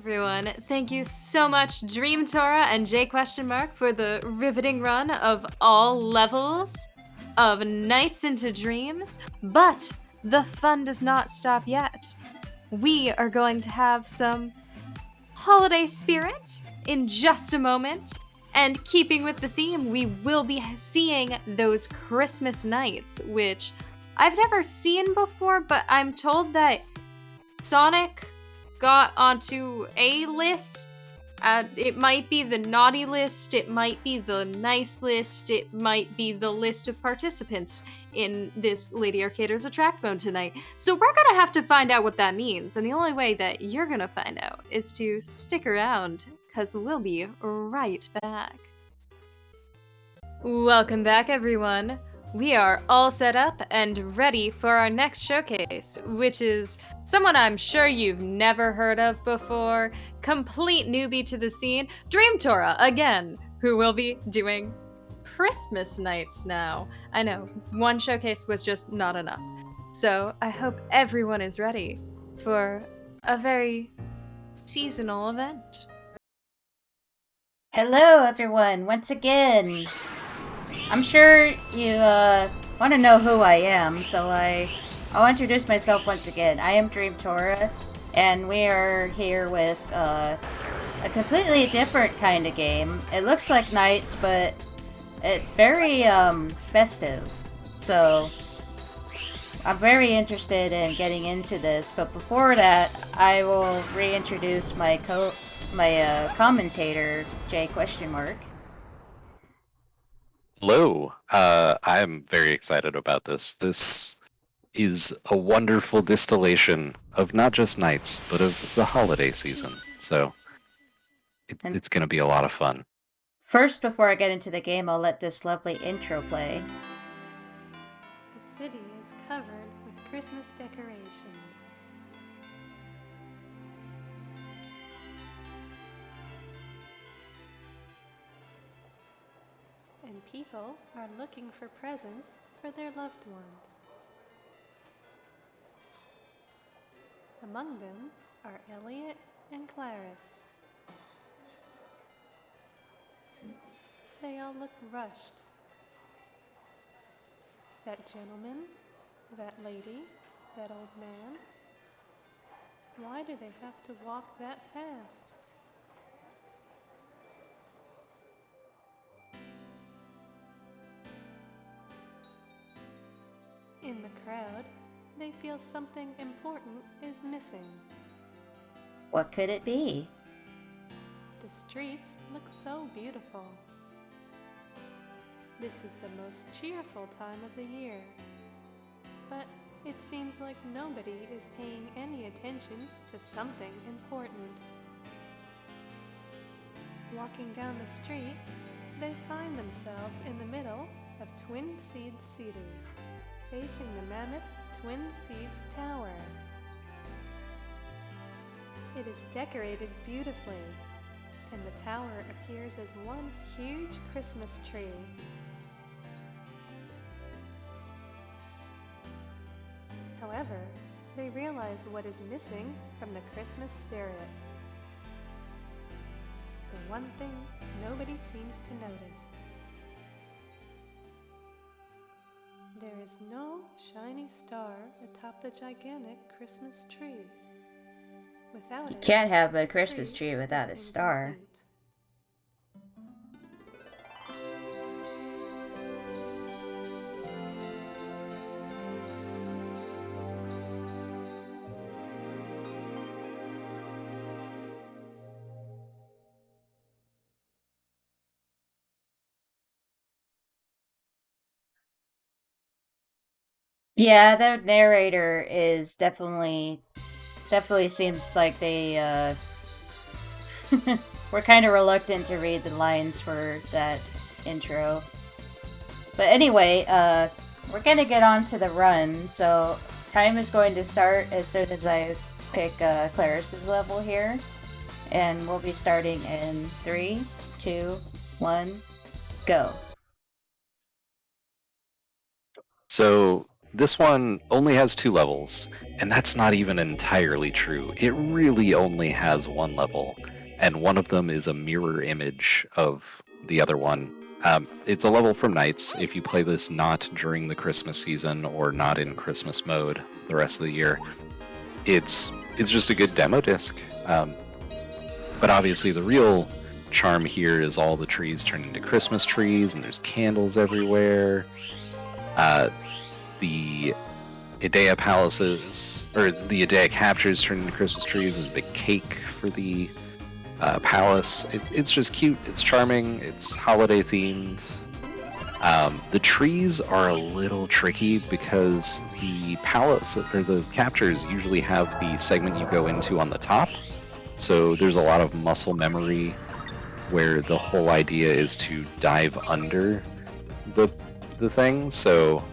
Everyone, thank you so much, DreamTora and jquestionmark, for the riveting run of all levels of Nights into Dreams. But the fun does not stop yet. We are going to have some holiday spirit in just a moment. And keeping with the theme, we will be seeing those Christmas nights, which I've never seen before, but I'm told that Sonic got onto a list. It might be the naughty list, it might be the nice list, it might be the list of participants in this Lady Arcader's Attract Mode tonight. So we're gonna have to find out what that means, and the only way that you're gonna find out is to stick around, because we'll be right back. Welcome back, everyone. We are all set up and ready for our next showcase, which is someone I'm sure you've never heard of before, complete newbie to the scene, DreamTora again, who will be doing Christmas nights now. I know, one showcase was just not enough. So I hope everyone is ready for a very seasonal event. Hello, everyone, once again. I'm sure you want to know who I am, so I'll introduce myself once again. I am DreamTora, and we are here with a completely different kind of game. It looks like Nights, but it's very festive. So I'm very interested in getting into this. But before that, I will reintroduce my commentator, jquestionmark. Hello. I'm very excited about this. This is a wonderful distillation of not just nights, but of the holiday season. So it's going to be a lot of fun. First, before I get into the game, I'll let this lovely intro play. The city is covered with Christmas decorations. And people are looking for presents for their loved ones. Among them are Elliot and Clarice. They all look rushed. That gentleman, that lady, that old man. Why do they have to walk that fast? In the crowd, they feel something important is missing. What could it be? The streets look so beautiful. This is the most cheerful time of the year. But it seems like nobody is paying any attention to something important. Walking down the street, they find themselves in the middle of Twin Seeds Cedar, facing the mammoth Twin Seeds Tower. It is decorated beautifully, and the tower appears as one huge Christmas tree. However, they realize what is missing from the Christmas spirit. The one thing nobody seems to notice. There is no shiny star atop the gigantic Christmas tree. Without You it, can't have a the Christmas tree without a is star. incomplete. Yeah, the narrator is definitely seems like they were kind of reluctant to read the lines for that intro. But anyway, we're gonna get on to the run, so time is going to start as soon as I pick Clarice's level here. And we'll be starting in 3, 2, 1, go. So this one only has 2 levels, and that's not even entirely true. It really only has 1 level, and one of them is a mirror image of the other one. It's a level from Nights. If you play this not during the Christmas season or not in Christmas mode the rest of the year, it's just a good demo disc. But obviously the real charm here is all the trees turn into Christmas trees, and there's candles everywhere. The Idea palaces, or the Idea captures turn into Christmas trees. There's a big cake for the palace. It's just cute. It's charming. It's holiday themed. The trees are a little tricky because the palace, or the captures, usually have the segment you go into on the top. So there's a lot of muscle memory where the whole idea is to dive under the thing, so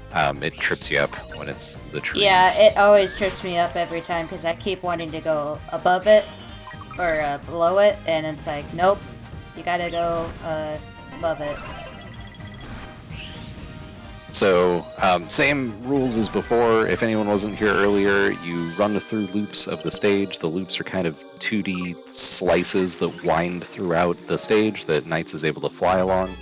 it trips you up when it's the trees. Yeah, it always trips me up every time because I keep wanting to go above it or below it, and it's like, nope, you gotta go above it. So, same rules as before. If anyone wasn't here earlier, you run through loops of the stage. The loops are kind of 2D slices that wind throughout the stage that Knights is able to fly along.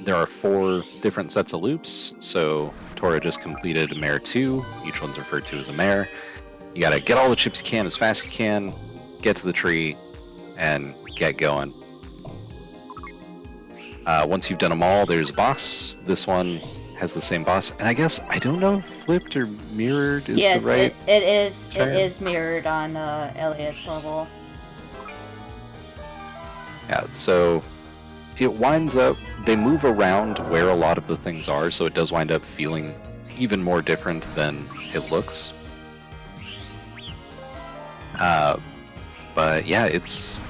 There are 4 different sets of loops, so Tora just completed Mare 2. Each one's referred to as a mare. You gotta get all the chips you can as fast as you can, get to the tree, and get going. Once you've done them all, there's a boss. This one has the same boss, and I guess, I don't know if flipped or mirrored is yes, the right... it is mirrored on Elliot's level. Yeah, so it winds up, they move around where a lot of the things are, so it does wind up feeling even more different than it looks. But yeah, it's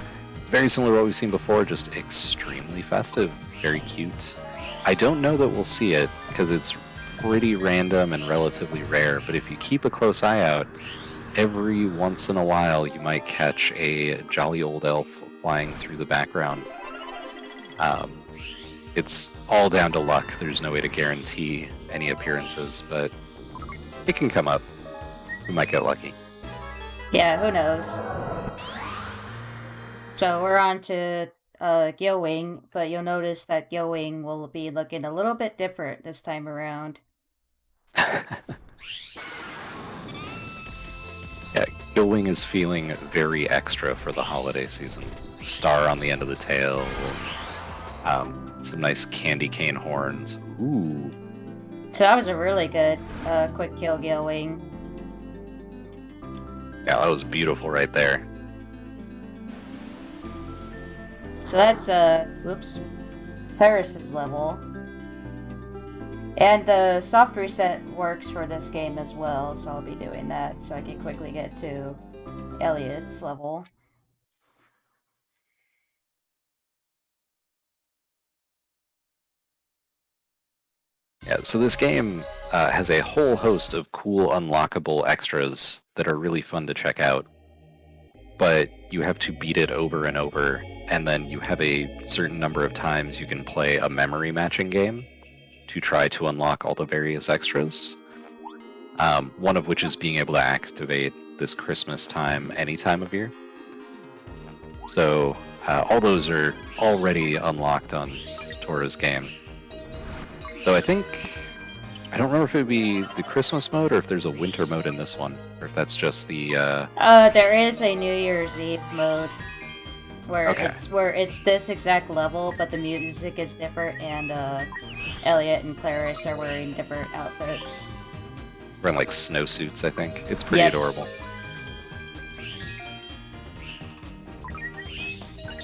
very similar to what we've seen before, just extremely festive, very cute. I don't know that we'll see it, because it's pretty random and relatively rare, but if you keep a close eye out, every once in a while you might catch a jolly old elf flying through the background. It's all down to luck. There's no way to guarantee any appearances, but it can come up. We might get lucky. Yeah, who knows? So we're on to Gilwing, but you'll notice that Gilwing will be looking a little bit different this time around. Yeah, Gilwing is feeling very extra for the holiday season. Star on the end of the tail, some nice candy cane horns. Ooh. So that was a really good quick kill, Gilwing. Yeah, that was beautiful right there. So that's Paris's level. And the soft reset works for this game as well, so I'll be doing that so I can quickly get to Elliot's level. Yeah, so this game has a whole host of cool unlockable extras that are really fun to check out. But you have to beat it over and over, and then you have a certain number of times you can play a memory matching game to try to unlock all the various extras. One of which is being able to activate this Christmas time any time of year. So all those are already unlocked on Tora's game. Though I don't remember if it would be the Christmas mode or if there's a winter mode in this one, or if that's just the. There is a New Year's Eve mode where it's this exact level, but the music is different, and Elliot and Clarice are wearing different outfits. Wearing like snowsuits, I think. It's pretty adorable.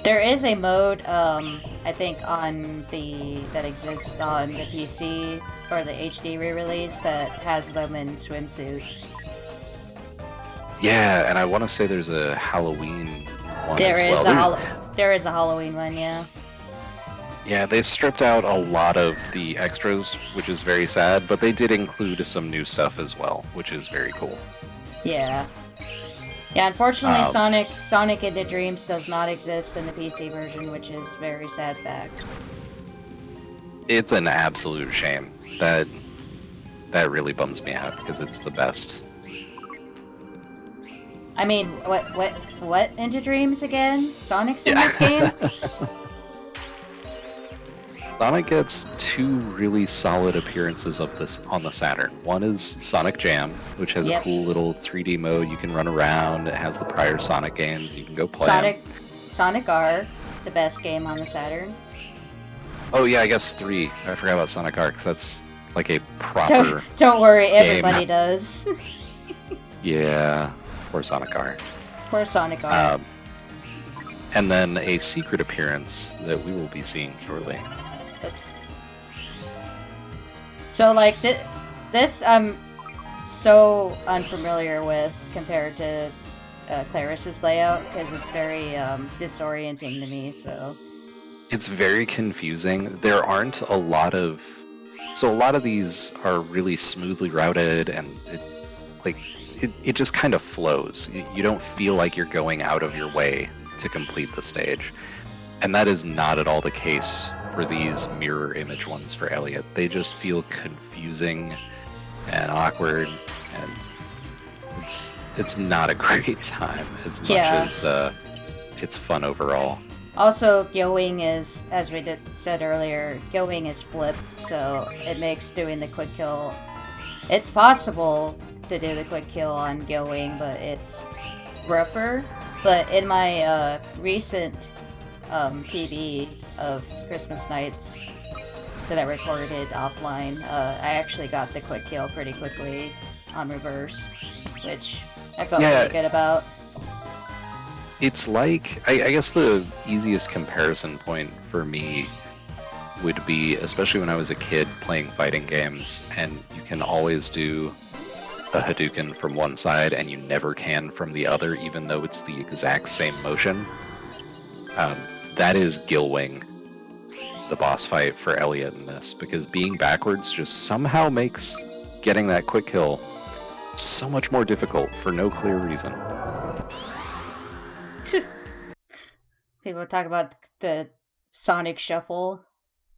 There is a mode, I think, that exists on the PC or the HD re-release that has them in swimsuits. Yeah, and I want to say there's a Halloween one There as well. There is a Halloween one, yeah. Yeah, they stripped out a lot of the extras, which is very sad, but they did include some new stuff as well, which is very cool. Yeah. Yeah, unfortunately, Sonic Into Dreams does not exist in the PC version, which is a very sad fact. It's an absolute shame. That that really bums me out because it's the best. I mean, what Into Dreams again? Sonic's in this game? Sonic gets two really solid appearances of this on the Saturn. One is Sonic Jam, which has a cool little 3D mode. You can run around. It has the prior Sonic games. You can go play Sonic R, the best game on the Saturn. Oh yeah, I guess 3. I forgot about Sonic R, because that's like a proper Don't worry, everybody game. does. Yeah, poor Sonic R. Poor Sonic R. And then a secret appearance that we will be seeing shortly. Oops. So, like, this I'm so unfamiliar with compared to Claris's layout, because it's very disorienting to me, so... It's very confusing. There aren't a lot of... So a lot of these are really smoothly routed, and it just kind of flows. You don't feel like you're going out of your way to complete the stage. And that is not at all the case for these mirror image ones for Elliot. They just feel confusing and awkward, and it's not a great time as much as it's fun overall. Also, Gilwing is, as we said earlier, Gilwing is flipped, so it makes doing the quick kill... It's possible to do the quick kill on Gilwing, but it's rougher. But in my recent PB of Christmas Nights that I recorded offline, I actually got the quick kill pretty quickly on reverse, which I felt really good about. It's like, I guess the easiest comparison point for me would be, especially when I was a kid playing fighting games, and you can always do a Hadouken from one side and you never can from the other, even though it's the exact same motion. That is Gilwing, the boss fight for Elliot in this, because being backwards just somehow makes getting that quick kill so much more difficult for no clear reason. People talk about the Sonic Shuffle.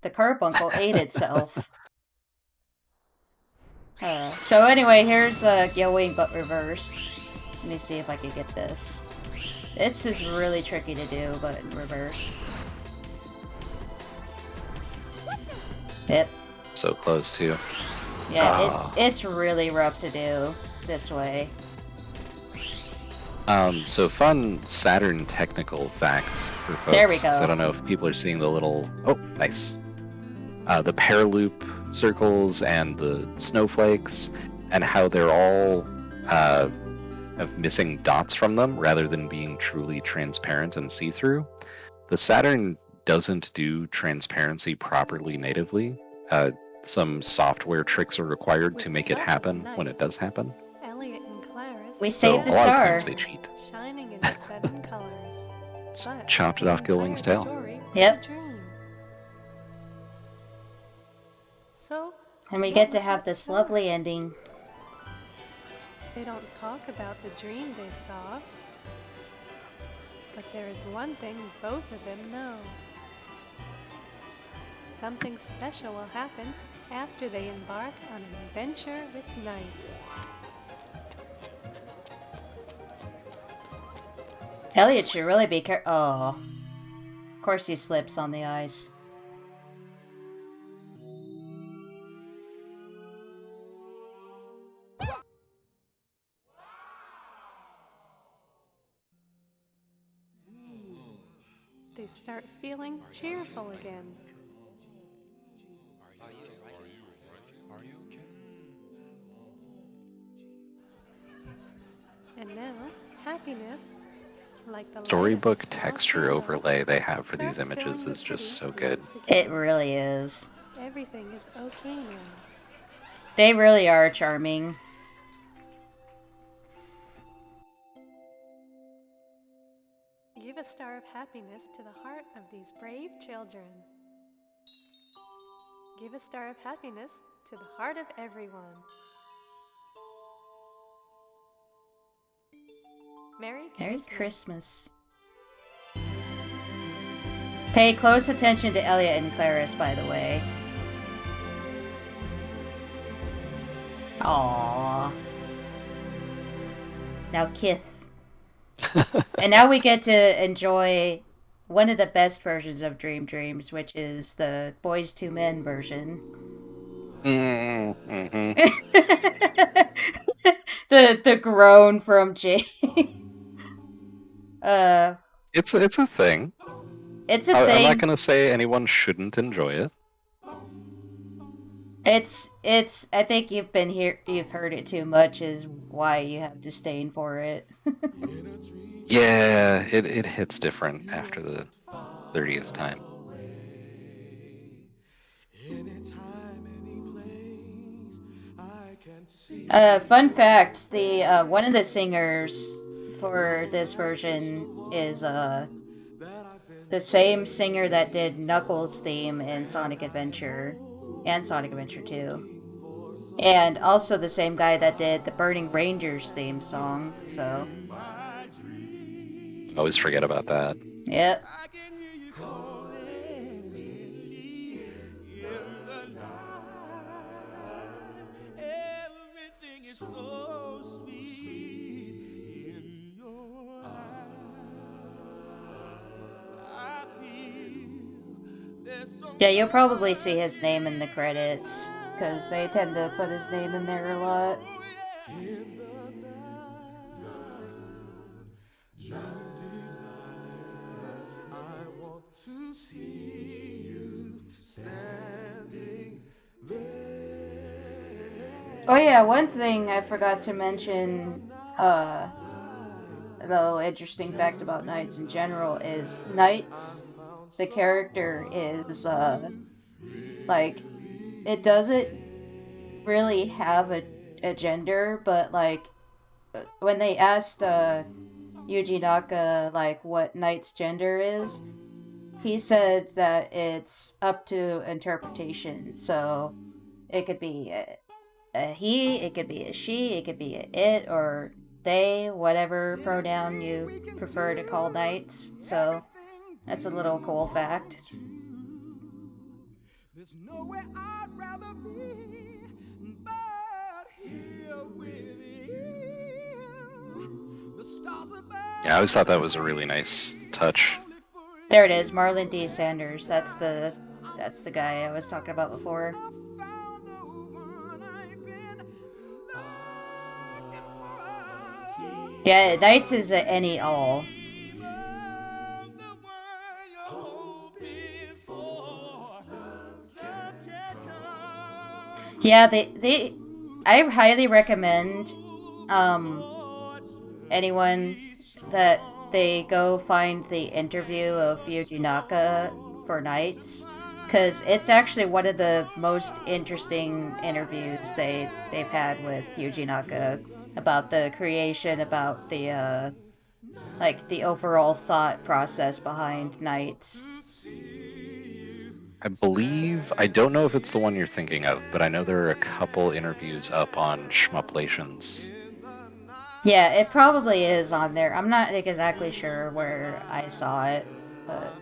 The carbuncle ate itself. So anyway, here's Gilwing but reversed. Let me see if I can get this. This is really tricky to do, but in reverse. Yep. So close too. Yeah, it's really rough to do this way. So fun Saturn technical fact for folks. There we go. I don't know if people are seeing the little... Oh, nice. The pair loop circles and the snowflakes, and how they're all have missing dots from them rather than being truly transparent and see-through. The Saturn doesn't do transparency properly natively. Some software tricks are required to make it happen when it does happen. Elliot and Claris We saved the a lot of star. times they cheat. shining in 7 colors. Just But chopped it off the Gilwing's entire tail. story is Yep. a dream. So, And we what get to was have that this story? lovely ending. They don't talk about the dream they saw, but there is one thing both of them know. Something special will happen after they embark on an adventure with knights. Elliot should really be Oh. Of course he slips on the ice. They start feeling cheerful again. And now, happiness, like the light of a Storybook small texture candle, overlay they have for these starts images filling is the just city so good. once It again. really is. Everything is okay now. They really are charming. Give a star of happiness to the heart of these brave children. Give a star of happiness to the heart of everyone. Merry Merry Christmas. Christmas. Pay close attention to Elliot and Claris, by the way. Aww. Now Kith. And now we get to enjoy one of the best versions of Dream Dreams, which is the Boys to Men version. Mm-hmm. the groan from Jay. It's a thing. It's a I'm not thing. gonna say anyone shouldn't enjoy it. It's I think you've heard it too much is why you have disdain for it. Yeah, it hits different after the 30th time. Fun fact, the one of the singers for this version is the same singer that did Knuckles' theme in Sonic Adventure and Sonic Adventure 2. And also the same guy that did the Burning Rangers theme song, so. I always forget about that. Yep. Yeah, you'll probably see his name in the credits, because they tend to put his name in there a lot. Oh yeah, one thing I forgot to mention, a little interesting fact about Knights in general is Knights, the character is, like, it doesn't really have a gender, but, like, when they asked, Yuji Naka, like, what Knight's gender is, he said that it's up to interpretation, so it could be a he, it could be a she, it could be a it, or they, whatever pronoun you prefer to call knights. So that's a little cool fact. There's nowhere I'd rather be but here with you. The stars above. Yeah, I always thought that was a really nice touch. There it is, Marlon D. Sanders. That's the guy I was talking about before. Yeah, Knights is any all. Yeah, I highly recommend anyone that they go find the interview of Yuji Naka for Knights, because it's actually one of the most interesting interviews they've had with Yuji Naka about the creation, about the like the overall thought process behind Knights. I don't know if it's the one you're thinking of, but I know there are a couple interviews up on Shmuplations. Yeah, it probably is on there. I'm not exactly sure where I saw it, but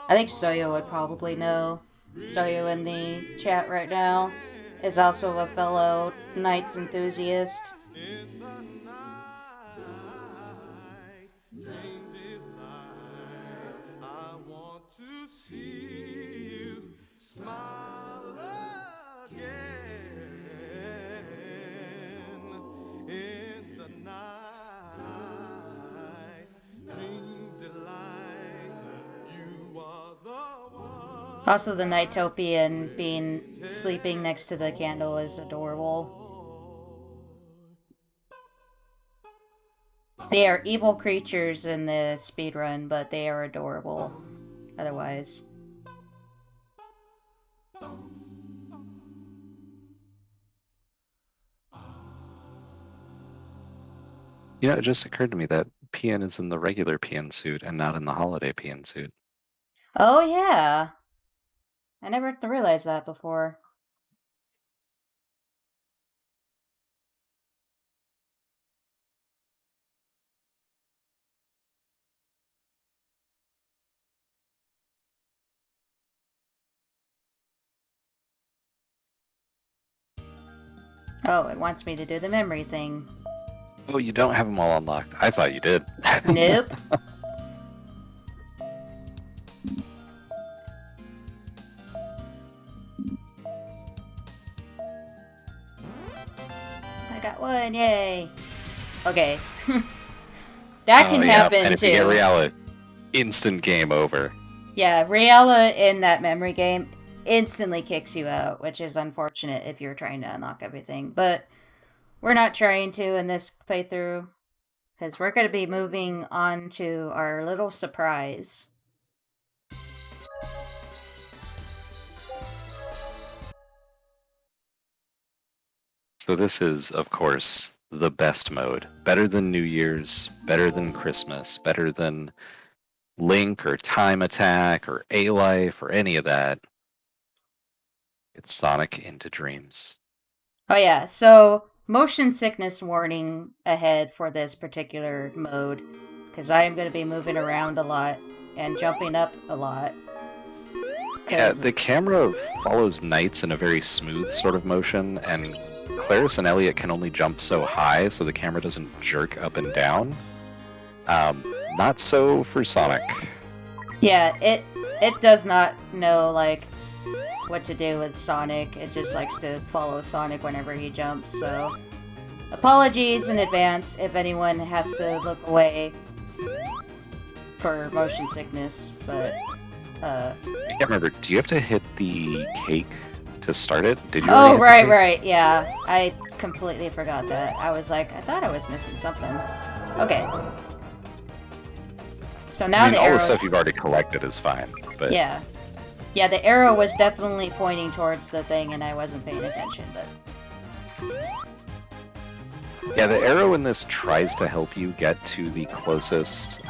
I think Soyo would probably know. Soyo in the chat right now is also a fellow Knights enthusiast. Also, the Nightopian being sleeping next to the candle is adorable. They are evil creatures in the speedrun, but they are adorable otherwise. You know, it just occurred to me that Pian is in the regular Pian suit and not in the holiday Pian suit. Oh, yeah. I never realized that before. Oh, it wants me to do the memory thing. Oh, you don't have them all unlocked. I thought you did. Nope. I got one, yay! Okay. That can happen and if too. you get Reala, instant game over. Yeah, Reala in that memory game instantly kicks you out, which is unfortunate if you're trying to unlock everything. But we're not trying to in this playthrough, because we're going to be moving on to our little surprise. So this is, of course, the best mode. Better than New Year's, better than Christmas, better than Link or Time Attack or A-Life or any of that. It's Sonic into Dreams. Oh yeah, so motion sickness warning ahead for this particular mode, because I am going to be moving around a lot and jumping up a lot. Yeah, the camera follows Knights in a very smooth sort of motion, and Claris and Elliot can only jump so high, so the camera doesn't jerk up and down. Not so for Sonic. Yeah, it does not know, like, what to do with Sonic. It just likes to follow Sonic whenever he jumps, so... Apologies in advance if anyone has to look away for motion sickness, but... I can't remember, do you have to hit the cake to start it? Did you Oh, already hit the right, cake? yeah. I completely forgot that. I was like, I thought I was missing something. Okay. So now I mean, the all the arrow's... stuff you've already collected is fine, but... Yeah. Yeah, the arrow was definitely pointing towards the thing and I wasn't paying attention, but... Yeah, the arrow in this tries to help you get to the closest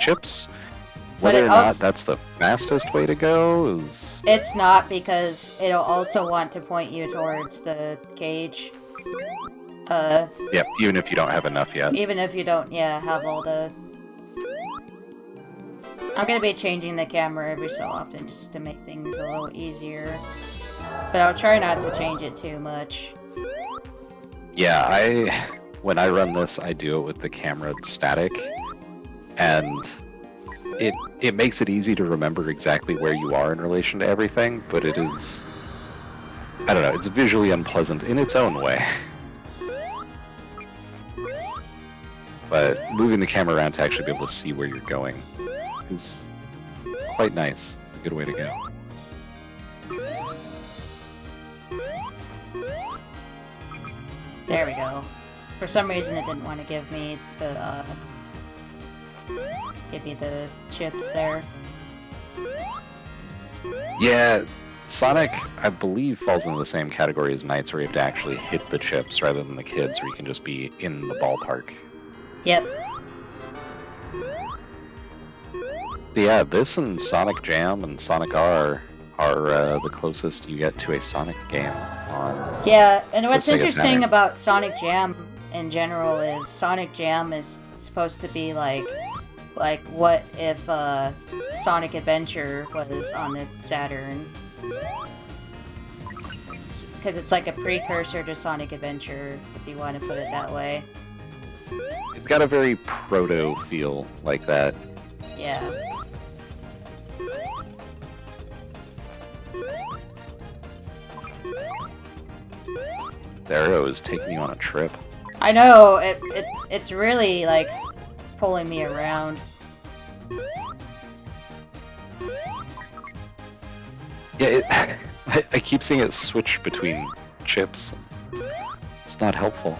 chips. But Whether it or not also- that's the fastest way to go is... It's not, because it'll also want to point you towards the cage. Yep, even if you don't have enough yet. Even if you don't, have all the... I'm gonna be changing the camera every so often just to make things a little easier. But I'll try not to change it too much. Yeah, when I run this, I do it with the camera static, and it makes it easy to remember exactly where you are in relation to everything, but it is... I don't know, it's visually unpleasant in its own way. But moving the camera around to actually be able to see where you're going is quite nice. A good way to go. There we go. For some reason it didn't want to give me the chips there. Yeah, Sonic, I believe, falls into the same category as Knights, where you have to actually hit the chips rather than the kids, where you can just be in the ballpark. Yep. So yeah, this and Sonic Jam and Sonic R are the closest you get to a Sonic game on... Yeah, and what's the Sega interesting Saturn. about Sonic Jam in general is Sonic Jam is supposed to be like what if Sonic Adventure was on the Saturn. Because it's like a precursor to Sonic Adventure, if you want to put it that way. It's got a very proto feel like that. Yeah. The arrow is taking you on a trip. I know, it's really like pulling me around. Yeah, I keep seeing it switch between chips. It's not helpful.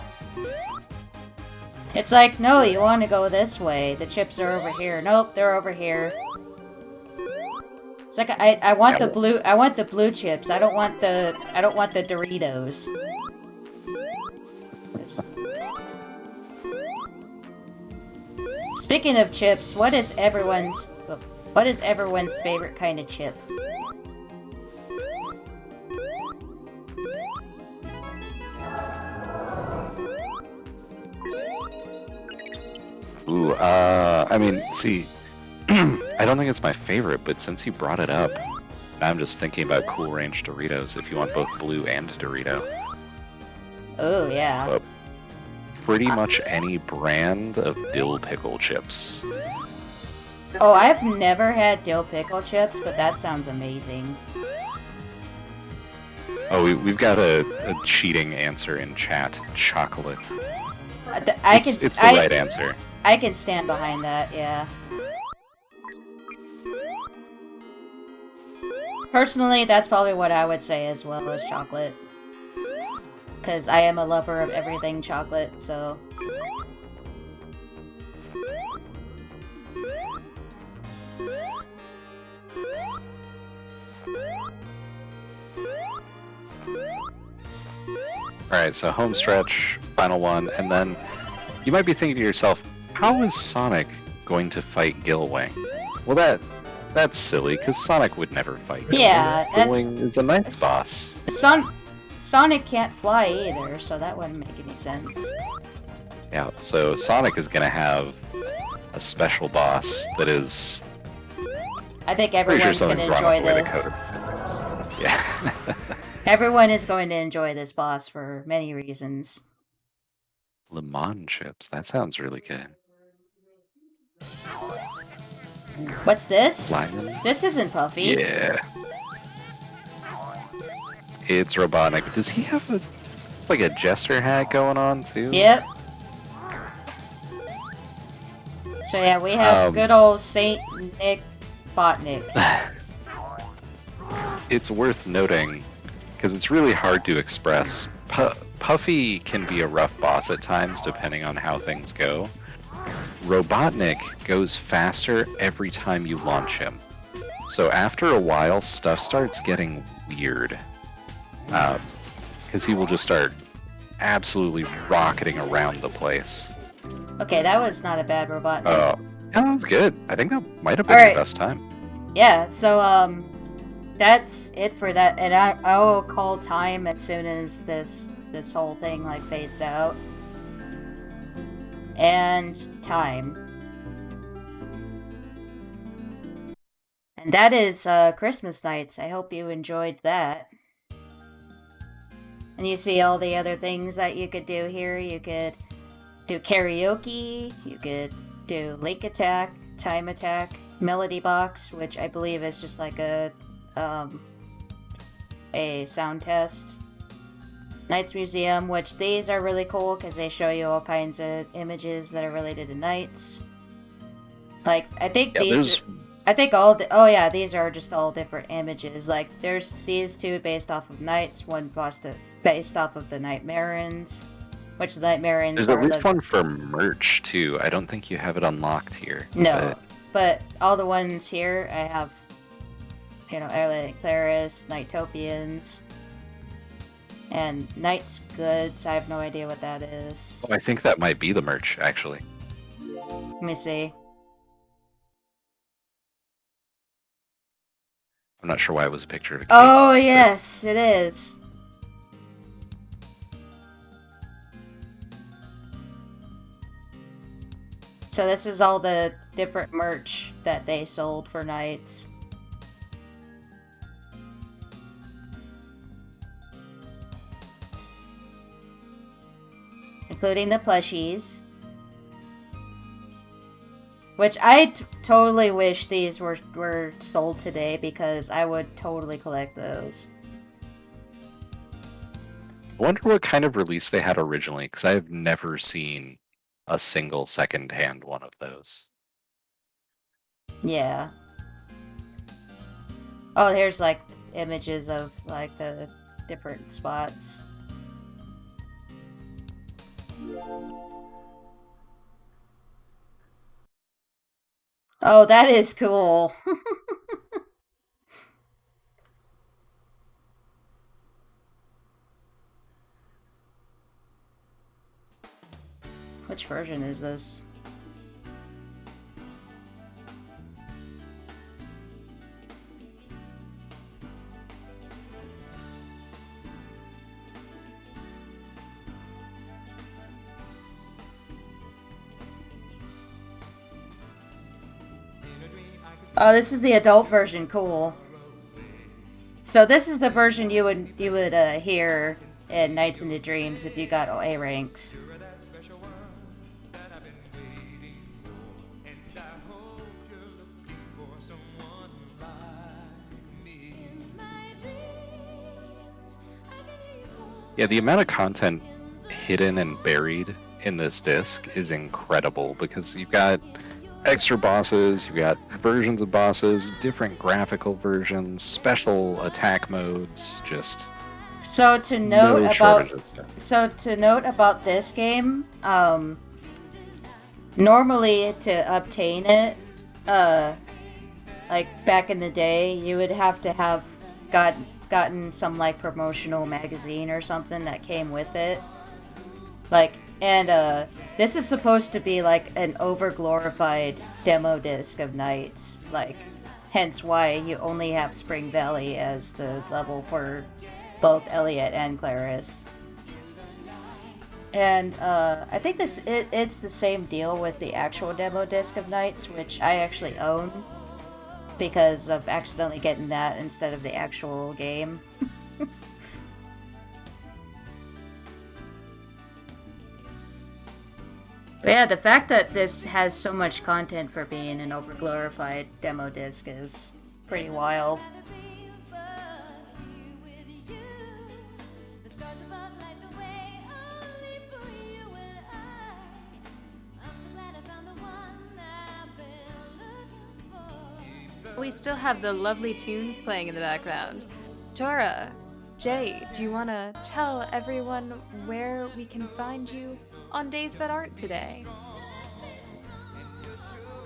It's like, no, you want to go this way. The chips are over here. Nope, they're over here. It's like I want the blue. I want the blue chips. I don't want the Doritos. Oops. Speaking of chips, what is everyone's favorite kind of chip? Ooh, I mean, see, I don't think it's my favorite, but since you brought it up, I'm just thinking about Cool Range Doritos, if you want both blue and Dorito. Oh, yeah. but pretty much any brand of dill pickle chips. Oh, I've never had dill pickle chips, but that sounds amazing. Oh, we've got a cheating answer in chat. Chocolate. It's the right answer. I can stand behind that, yeah. Personally, that's probably what I would say as well as chocolate. Because I am a lover of everything chocolate, so... Alright, so home stretch, final one, and then you might be thinking to yourself, how is Sonic going to fight Gilwing? Well, that's silly, because Sonic would never fight Gilwing. Yeah, Gilwing is a nice boss. Sonic can't fly either, so that wouldn't make any sense. Yeah, so Sonic is going to have a special boss that is... I think everyone's going to enjoy this. Yeah. Everyone is going to enjoy this boss for many reasons. Le Mans chips, that sounds really good. What's this? Lion? This isn't Puffy. Yeah. It's Robotnik. Does he have a jester hat going on too? Yep. So yeah, we have good old Saint Nick Botnik. It's worth noting, because it's really hard to express. Puffy can be a rough boss at times, depending on how things go. Robotnik goes faster every time you launch him. So after a while, stuff starts getting weird. Because he will just start absolutely rocketing around the place. Okay, that was not a bad Robotnik. Oh, yeah, that was good. I think that might have been your best time. Yeah, so, that's it for that, and I will call time as soon as this whole thing, like, fades out. And time. And that is, Christmas Nights. I hope you enjoyed that. And you see all the other things that you could do here. You could do karaoke, you could do link attack, time attack, melody box, which I believe is just like a sound test. Knights Museum, which these are really cool because they show you all kinds of images that are related to knights. Like, I think these are just all different images. Like, there's these two based off of knights, one based off of the Nightmarins, which the Nightmarins There's at least one for merch, too. I don't think you have it unlocked here. No, but all the ones here, I have, Airlight Claris, Nightopians, and Knight's Goods. I have no idea what that is. Oh, I think that might be the merch, actually. Let me see. I'm not sure why it was a picture of a cake. Oh, yes, it is. So this is all the different merch that they sold for Knights. Including the plushies. Which I totally wish these were sold today, because I would totally collect those. I wonder what kind of release they had originally, because I have never seen a single second-hand one of those. Yeah. Oh, here's like images of like the different spots. Oh, that is cool. Which version is this? Oh, this is the adult version. Cool. So this is the version you would hear in Nights into Dreams if you got A ranks. Yeah, the amount of content hidden and buried in this disc is incredible because you've got extra bosses, you've got versions of bosses, different graphical versions, special attack modes, just So to note about this game, normally to obtain it, like back in the day, you would have to have gotten some like promotional magazine or something that came with it. Like, and this is supposed to be like an over-glorified demo disc of Nights, like, hence why you only have Spring Valley as the level for both Elliot and Claris. And I think it's the same deal with the actual demo disc of Nights, which I actually own because of accidentally getting that instead of the actual game. But yeah, the fact that this has so much content for being an overglorified demo disc is pretty wild. We still have the lovely tunes playing in the background. Tora, Jay, do you want to tell everyone where we can find you on days that aren't today?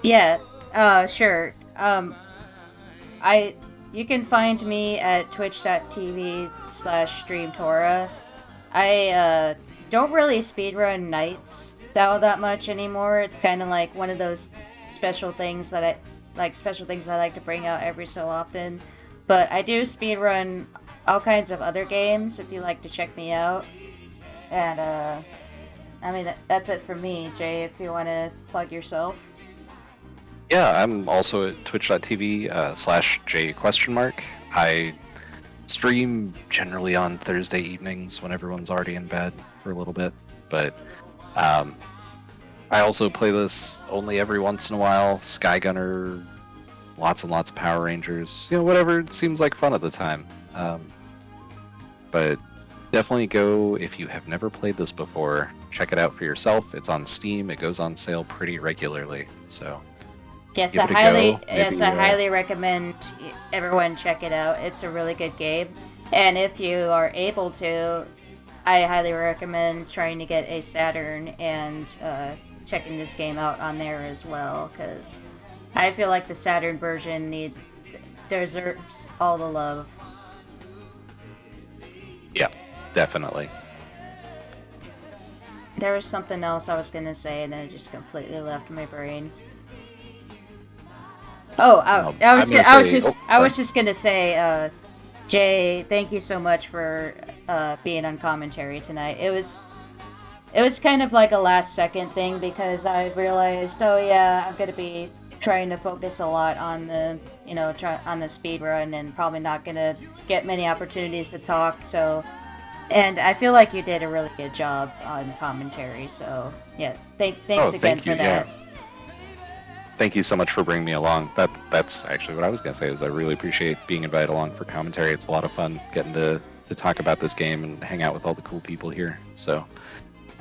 Yeah, sure. You can find me at twitch.tv/DreamTora. I don't really speedrun Nights that much anymore. It's kind of like one of those special things that I like to bring out every so often. But I do speedrun all kinds of other games if you like to check me out. And I mean that's it for me. Jay, if you want to plug yourself. Yeah, I'm also at twitch.tv/jquestionmark. I stream generally on Thursday evenings when everyone's already in bed for a little bit, but I also play this only every once in a while. Skygunner, lots and lots of Power Rangers, whatever seems like fun at the time. But definitely go, if you have never played this before, check it out for yourself. It's on Steam. It goes on sale pretty regularly, so yes, I highly recommend everyone check it out. It's a really good game, and if you are able to, I highly recommend trying to get a Saturn and checking this game out on there as well, because I feel like the Saturn version deserves all the love. Yeah, definitely. There was something else I was gonna say, and then it just completely left my brain. I was just gonna say, Jay, thank you so much for being on commentary tonight. It was kind of like a last second thing because I realized, oh yeah, I'm gonna be trying to focus a lot on the on the speedrun and probably not gonna get many opportunities to talk. So, and I feel like you did a really good job on commentary. So yeah, thanks again for that. Yeah. Thank you so much for bringing me along. That's actually what I was gonna say. Is I really appreciate being invited along for commentary. It's a lot of fun getting to talk about this game and hang out with all the cool people here. So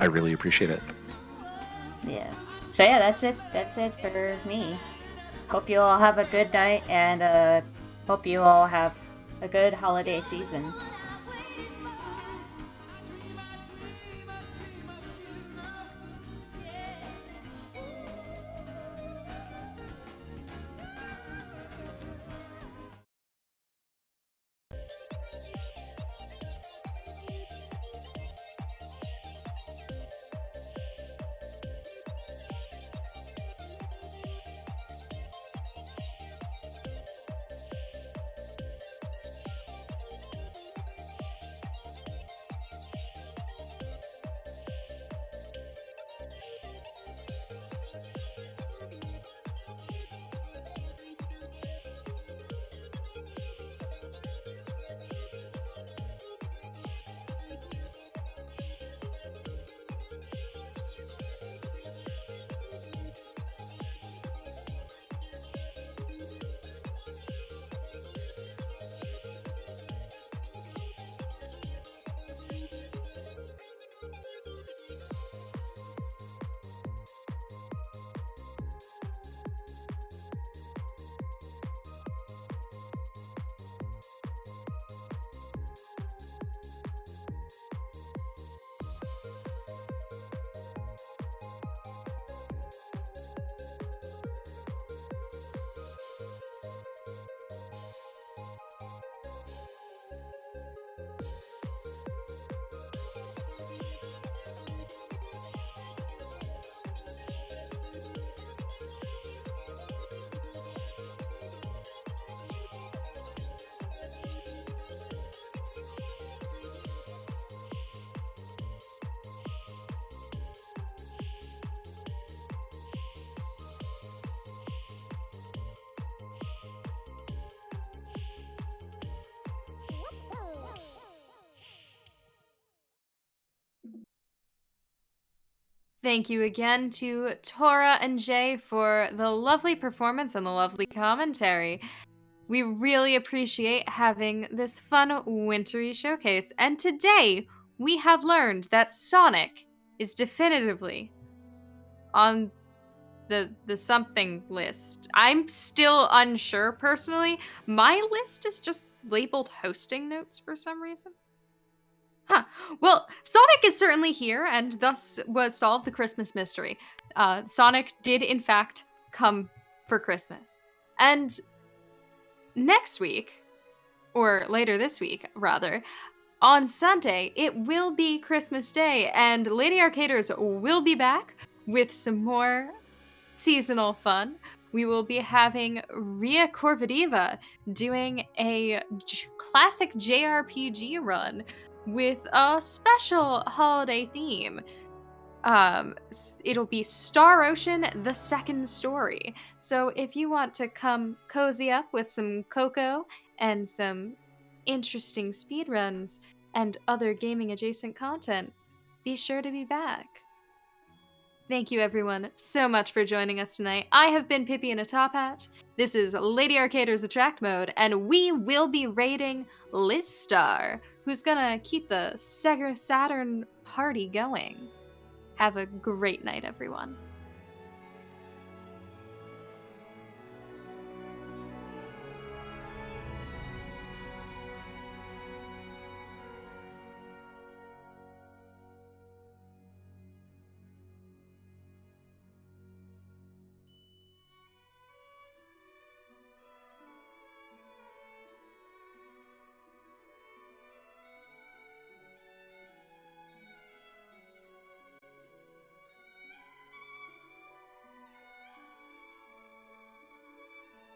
I really appreciate it. Yeah. So yeah, that's it. That's it for me. Hope you all have a good night, and hope you all have a good holiday season. Thank you again to Tora and Jay for the lovely performance and the lovely commentary. We really appreciate having this fun wintry showcase. And today, we have learned that Sonic is definitively on the something list. I'm still unsure personally. My list is just labeled hosting notes for some reason. Huh. Well, Sonic is certainly here, and thus was solved the Christmas mystery. Sonic did, in fact, come for Christmas. And next week, or later this week, rather, on Sunday, it will be Christmas Day, and Lady Arcaders will be back with some more seasonal fun. We will be having Ria Corvadiva doing a classic JRPG run with a special holiday theme. It'll be Star Ocean: The Second Story. So if you want to come cozy up with some cocoa and some interesting speedruns and other gaming adjacent content, be sure to be back. Thank you everyone so much for joining us tonight. I have been PippyInATopHat. This is Lady Arcaders Attract Mode, and we will be raiding Liz Star, who's gonna keep the Sega Saturn party going. Have a great night, everyone.